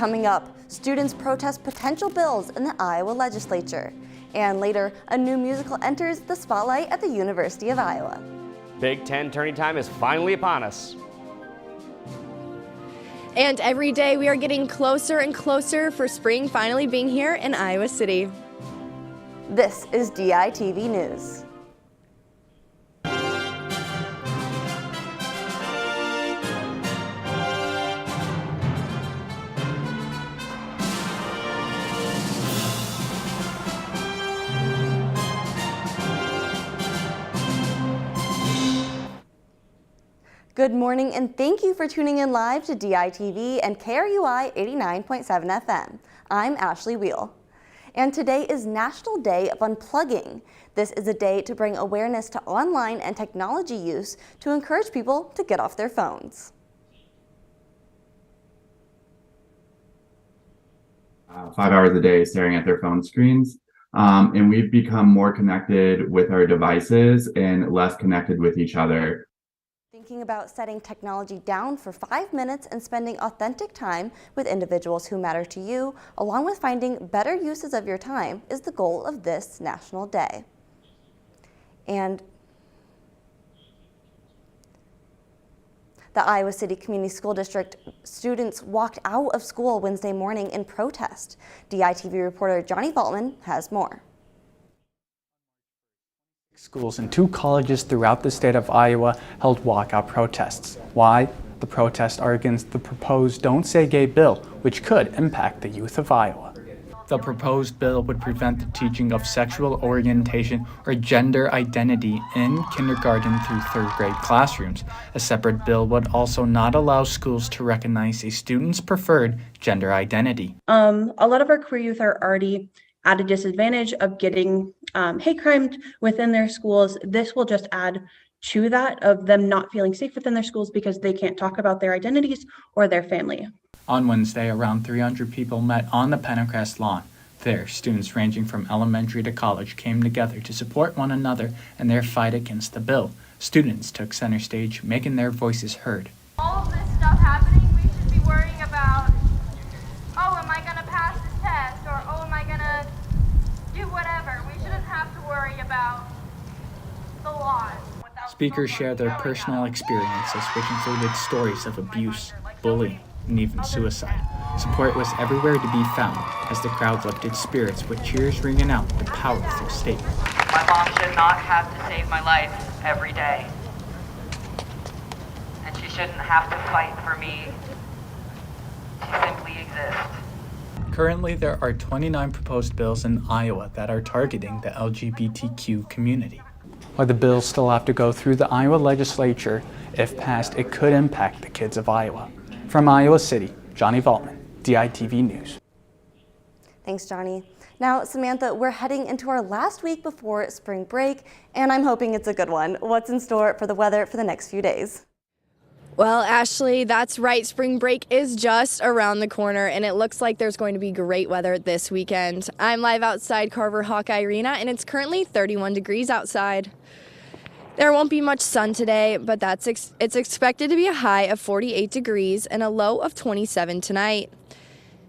Coming up, students protest potential bills in the Iowa legislature. And later, a new musical enters the spotlight at the University of Iowa. Big Ten tourney time is finally upon us. And every day we are getting closer and closer for spring finally being here in Iowa City. This is DITV News. Good morning and thank you for tuning in live to DITV and KRUI 89.7 FM. I'm Ashley Weil. And today is National Day of Unplugging. This is a day to bring awareness to online and technology use to encourage people to get off their phones. 5 hours a day staring at their phone screens. And we've become more connected with our devices and less connected with each other. Thinking about setting technology down for 5 minutes and spending authentic time with individuals who matter to you, along with finding better uses of your time, is the goal of this National Day. And the Iowa City Community School District students walked out of school Wednesday morning in protest. DITV reporter Johnny Valtman has more. Schools and 2 colleges throughout the state of Iowa held walkout protests. Why? The protests are against the proposed Don't Say Gay bill, which could impact the youth of Iowa. The proposed bill would prevent the teaching of sexual orientation or gender identity in kindergarten through 3rd grade classrooms. A separate bill would also not allow schools to recognize a student's preferred gender identity. A lot of our queer youth are already at a disadvantage of getting hate crimed within their schools. This will just add to that of them not feeling safe within their schools because they can't talk about their identities or their family. On Wednesday, around 300 people met on the Pentecrest lawn. There, students ranging from elementary to college came together to support one another in their fight against the bill. Students took center stage, making their voices heard. All of this stuff happening, we should be worrying about, oh, am I going to pass this test? Or, oh, am I going to do whatever? We shouldn't have to worry about the laws. Speakers shared their personal experiences, which included stories of abuse, bullying, and even suicide. Support was everywhere to be found as the crowd lifted spirits with cheers ringing out the powerful statement. My mom should not have to save my life every day. And she shouldn't have to fight for me. She simply exists. Currently, there are 29 proposed bills in Iowa that are targeting the LGBTQ community. While the bills still have to go through the Iowa legislature, if passed, it could impact the kids of Iowa. From Iowa City, Johnny Valtman, DITV News. Thanks, Johnny. Now, Samantha, we're heading into our last week before spring break, and I'm hoping it's a good one. What's in store for the weather for the next few days? Well, Ashley, that's right. Spring break is just around the corner, and it looks like there's going to be great weather this weekend. I'm live outside Carver Hawkeye Arena, and it's currently 31 degrees outside. There won't be much sun today, but it's expected to be a high of 48 degrees and a low of 27 tonight.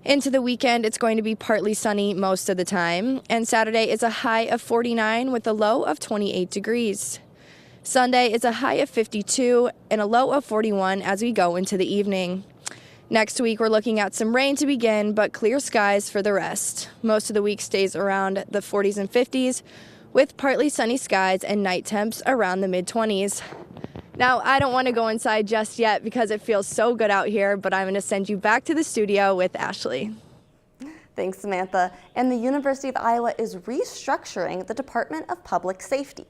Into the weekend, it's going to be partly sunny most of the time, and Saturday is a high of 49 with a low of 28 degrees. Sunday is a high of 52 and a low of 41 as we go into the evening. Next week, we're looking at some rain to begin, but clear skies for the rest. Most of the week stays around the 40s and 50s, with partly sunny skies and night temps around the mid-20s. Now, I don't want to go inside just yet because it feels so good out here, but I'm going to send you back to the studio with Ashley. Thanks, Samantha. And the University of Iowa is restructuring the Department of Public Safety.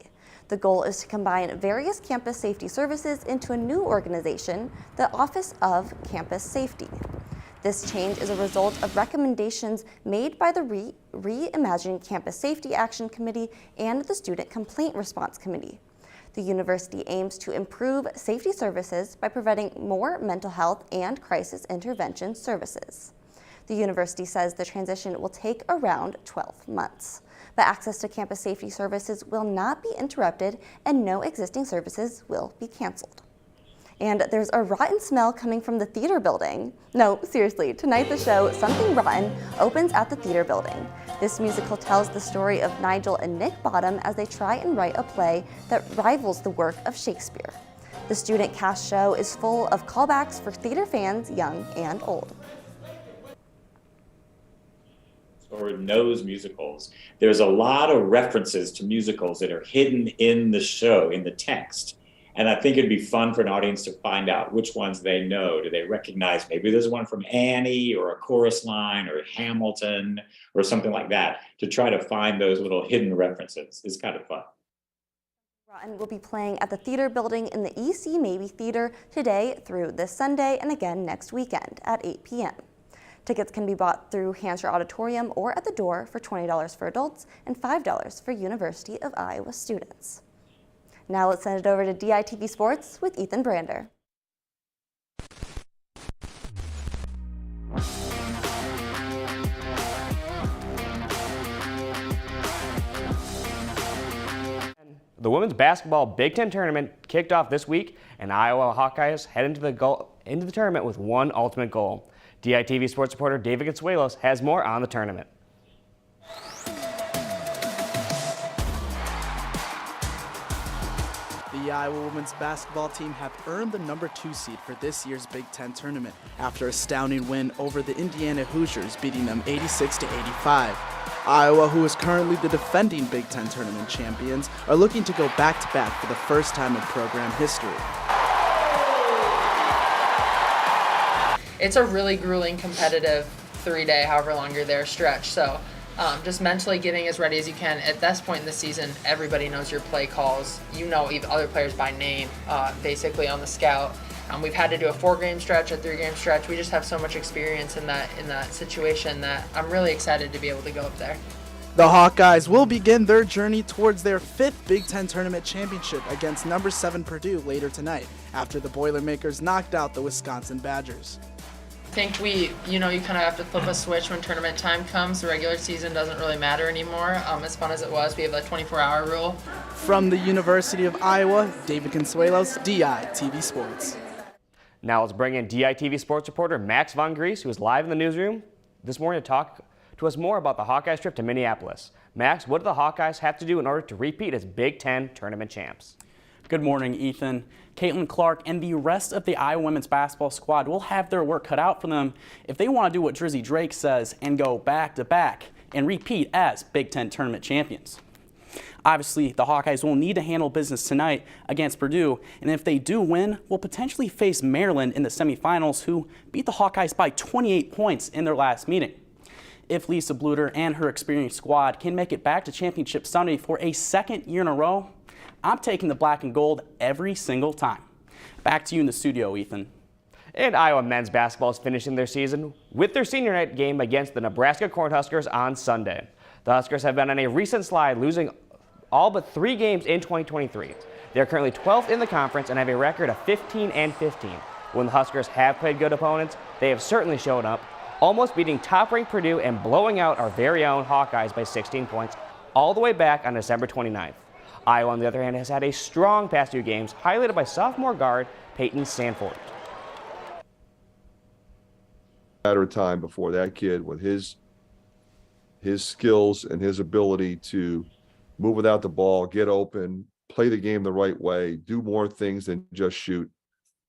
The goal is to combine various campus safety services into a new organization, the Office of Campus Safety. This change is a result of recommendations made by the Reimagining Campus Safety Action Committee and the Student Complaint Response Committee. The university aims to improve safety services by providing more mental health and crisis intervention services. The university says the transition will take around 12 months. But access to campus safety services will not be interrupted and no existing services will be canceled. And there's a rotten smell coming from the theater building. No, seriously, tonight the show, Something Rotten, opens at the theater building. This musical tells the story of Nigel and Nick Bottom as they try and write a play that rivals the work of Shakespeare. The student cast show is full of callbacks for theater fans, young and old. Or knows musicals, there's a lot of references to musicals that are hidden in the show, in the text. And I think it'd be fun for an audience to find out which ones they know. Do they recognize maybe there's one from Annie or a chorus line or Hamilton or something like that, to try to find those little hidden references. It's kind of fun. Rotten will be playing at the theater building in the EC Maybe Theater today through this Sunday and again next weekend at 8 p.m. Tickets can be bought through Hansher Auditorium or at the door for $20 for adults and $5 for University of Iowa students. Now let's send it over to DITV Sports with Ethan Brander. The women's basketball Big Ten tournament kicked off this week, and Iowa Hawkeyes head into the tournament with one ultimate goal. DITV sports reporter David Consuelos has more on the tournament. The Iowa women's basketball team have earned the number 2 seed for this year's Big Ten tournament after a astounding win over the Indiana Hoosiers, beating them 86-85. Iowa, who is currently the defending Big Ten tournament champions, are looking to go back-to-back for the first time in program history. It's a really grueling, competitive 3-day, however long you're there, stretch. So just mentally getting as ready as you can. At this point in the season, everybody knows your play calls. You know even other players by name, basically on the scout. We've had to do a 4-game stretch, a 3-game stretch. We just have so much experience in that situation that I'm really excited to be able to go up there. The Hawkeyes will begin their journey towards their 5th Big Ten tournament championship against number 7 Purdue later tonight, after the Boilermakers knocked out the Wisconsin Badgers. I think you kind of have to flip a switch when tournament time comes. The regular season doesn't really matter anymore. As fun as it was, we have a 24-hour rule. From the University of Iowa, David Consuelos, DITV Sports. Now let's bring in DITV sports reporter Max Von Gries, who is live in the newsroom this morning to talk to us more about the Hawkeyes trip to Minneapolis. Max, what do the Hawkeyes have to do in order to repeat as Big Ten tournament champs? Good morning, Ethan. Caitlin Clark and the rest of the Iowa women's basketball squad will have their work cut out for them if they want to do what Drizzy Drake says and go back-to-back and repeat as Big Ten tournament champions. Obviously, the Hawkeyes will need to handle business tonight against Purdue, and if they do win, will potentially face Maryland in the semifinals, who beat the Hawkeyes by 28 points in their last meeting. If Lisa Bluter and her experienced squad can make it back to Championship Sunday for a second year in a row, I'm taking the black and gold every single time. Back to you in the studio, Ethan. And Iowa men's basketball is finishing their season with their senior night game against the Nebraska Cornhuskers on Sunday. The Huskers have been on a recent slide, losing all but 3 games in 2023. They are currently 12th in the conference and have a record of 15-15. When the Huskers have played good opponents, they have certainly shown up, almost beating top-ranked Purdue and blowing out our very own Hawkeyes by 16 points all the way back on December 29th. Iowa, on the other hand, has had a strong past 2 games, highlighted by sophomore guard Peyton Sanford. Matter of time before that kid, with his skills and his ability to move without the ball, get open, play the game the right way, do more things than just shoot.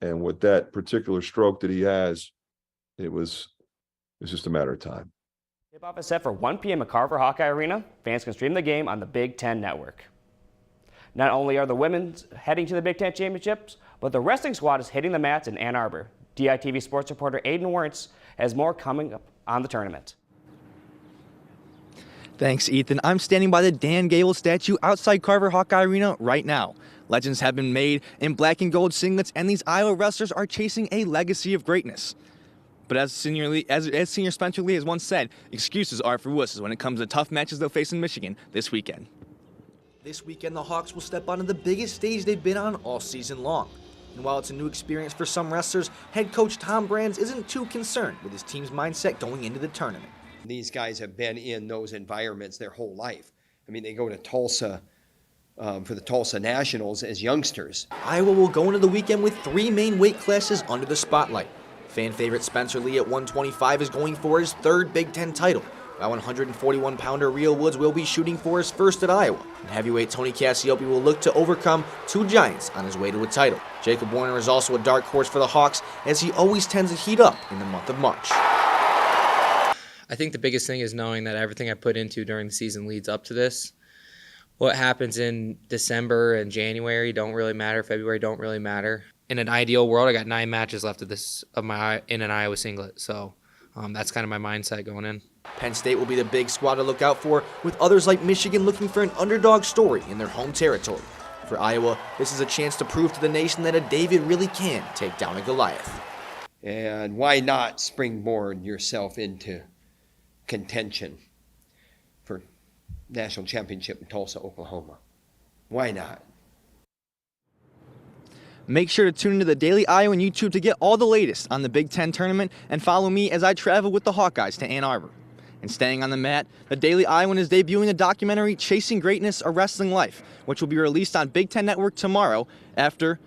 And with that particular stroke that he has, it's just a matter of time. Tip-off is set for 1 p.m. at Carver Hawkeye Arena. Fans can stream the game on the Big Ten Network. Not only are the women heading to the Big Ten Championships, but the wrestling squad is hitting the mats in Ann Arbor. DITV sports reporter Aiden Werntz has more coming up on the tournament. Thanks, Ethan. I'm standing by the Dan Gable statue outside Carver Hawkeye Arena right now. Legends have been made in black and gold singlets, and these Iowa wrestlers are chasing a legacy of greatness. But as Senior Spencer Lee has once said, excuses are for wusses when it comes to tough matches they'll face in Michigan this weekend. This weekend, the Hawks will step onto the biggest stage they've been on all season long. And while it's a new experience for some wrestlers, head coach Tom Brands isn't too concerned with his team's mindset going into the tournament. These guys have been in those environments their whole life. I mean, they go to Tulsa for the Tulsa Nationals as youngsters. Iowa will go into the weekend with 3 main weight classes under the spotlight. Fan favorite Spencer Lee at 125 is going for his 3rd Big Ten title, while 141-pounder Real Woods will be shooting for his 1st at Iowa. And heavyweight Tony Cassiope will look to overcome 2 giants on his way to a title. Jacob Warner is also a dark horse for the Hawks, as he always tends to heat up in the month of March. I think the biggest thing is knowing that everything I put into during the season leads up to this. What happens in December and January don't really matter. February don't really matter. In an ideal world, I got 9 matches left in an Iowa singlet. So that's kind of my mindset going in. Penn State will be the big squad to look out for, with others like Michigan looking for an underdog story in their home territory. For Iowa, this is a chance to prove to the nation that a David really can take down a Goliath. And why not springboard yourself into contention for national championship in Tulsa, Oklahoma? Why not? Make sure to tune into the Daily Iowan YouTube to get all the latest on the Big Ten tournament and follow me as I travel with the Hawkeyes to Ann Arbor. And staying on the mat, the Daily Iowan is debuting the documentary Chasing Greatness, A Wrestling Life, which will be released on Big Ten Network tomorrow after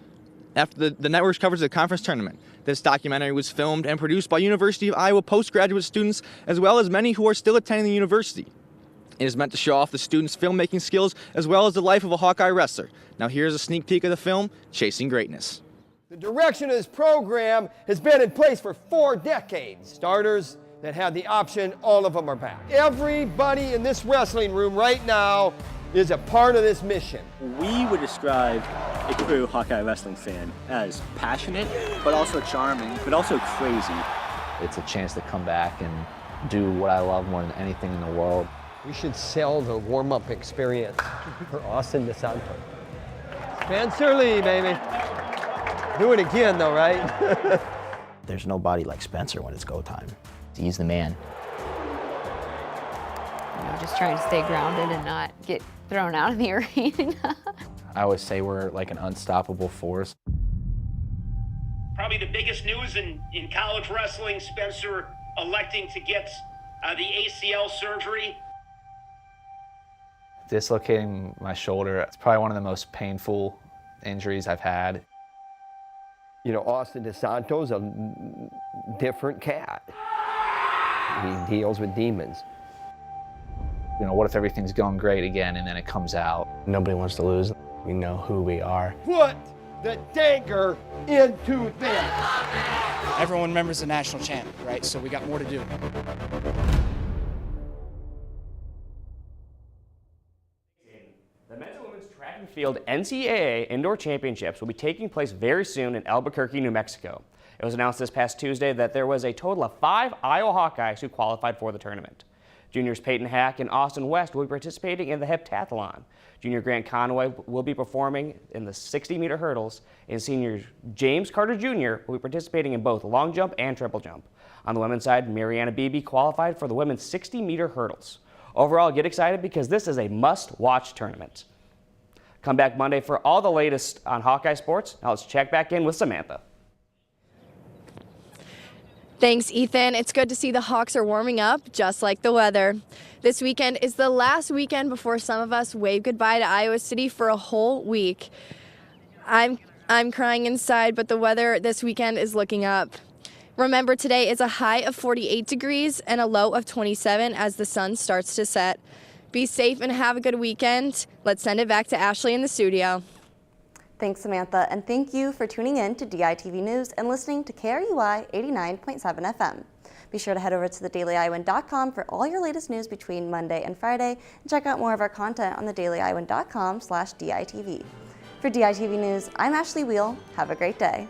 the network's coverage of the conference tournament. This documentary was filmed and produced by University of Iowa postgraduate students, as well as many who are still attending the university. It is meant to show off the students' filmmaking skills as well as the life of a Hawkeye wrestler. Now here's a sneak peek of the film, Chasing Greatness. The direction of this program has been in place for 4 decades. Starters that had the option, all of them are back. Everybody in this wrestling room right now is a part of this mission. We would describe a true Hawkeye wrestling fan as passionate, but also charming, but also crazy. It's a chance to come back and do what I love more than anything in the world. We should sell the warm-up experience for Austin DeSanto. Spencer Lee, baby. Do it again though, right? There's nobody like Spencer when it's go time. He's the man. You know, just trying to stay grounded and not get thrown out of the arena. I always say we're like an unstoppable force. Probably the biggest news in college wrestling, Spencer electing to get the ACL surgery. Dislocating my shoulder, it's probably one of the most painful injuries I've had. You know, Austin DeSanto's a different cat. He deals with demons. You know, what if everything's going great again and then it comes out? Nobody wants to lose. We know who we are. Put the dagger into them. Everyone remembers the national champ, right? So we got more to do. The men's and women's track and field NCAA Indoor Championships will be taking place very soon in Albuquerque, New Mexico. It was announced this past Tuesday that there was a total of 5 Iowa Hawkeyes who qualified for the tournament. Juniors Peyton Hack and Austin West will be participating in the heptathlon. Junior Grant Conway will be performing in the 60-meter hurdles, and senior James Carter Jr. will be participating in both long jump and triple jump. On the women's side, Mariana Beebe qualified for the women's 60-meter hurdles. Overall, get excited because this is a must-watch tournament. Come back Monday for all the latest on Hawkeye sports. Now let's check back in with Samantha. Thanks, Ethan. It's good to see the Hawks are warming up, just like the weather. This weekend is the last weekend before some of us wave goodbye to Iowa City for a whole week. I'm crying inside, but the weather this weekend is looking up. Remember, today is a high of 48 degrees and a low of 27 as the sun starts to set. Be safe and have a good weekend. Let's send it back to Ashley in the studio. Thanks, Samantha, and thank you for tuning in to DITV News and listening to KRUI 89.7 FM. Be sure to head over to thedailyiowan.com for all your latest news between Monday and Friday, and check out more of our content on thedailyiowan.com/DITV. For DITV News, I'm Ashley Weil. Have a great day.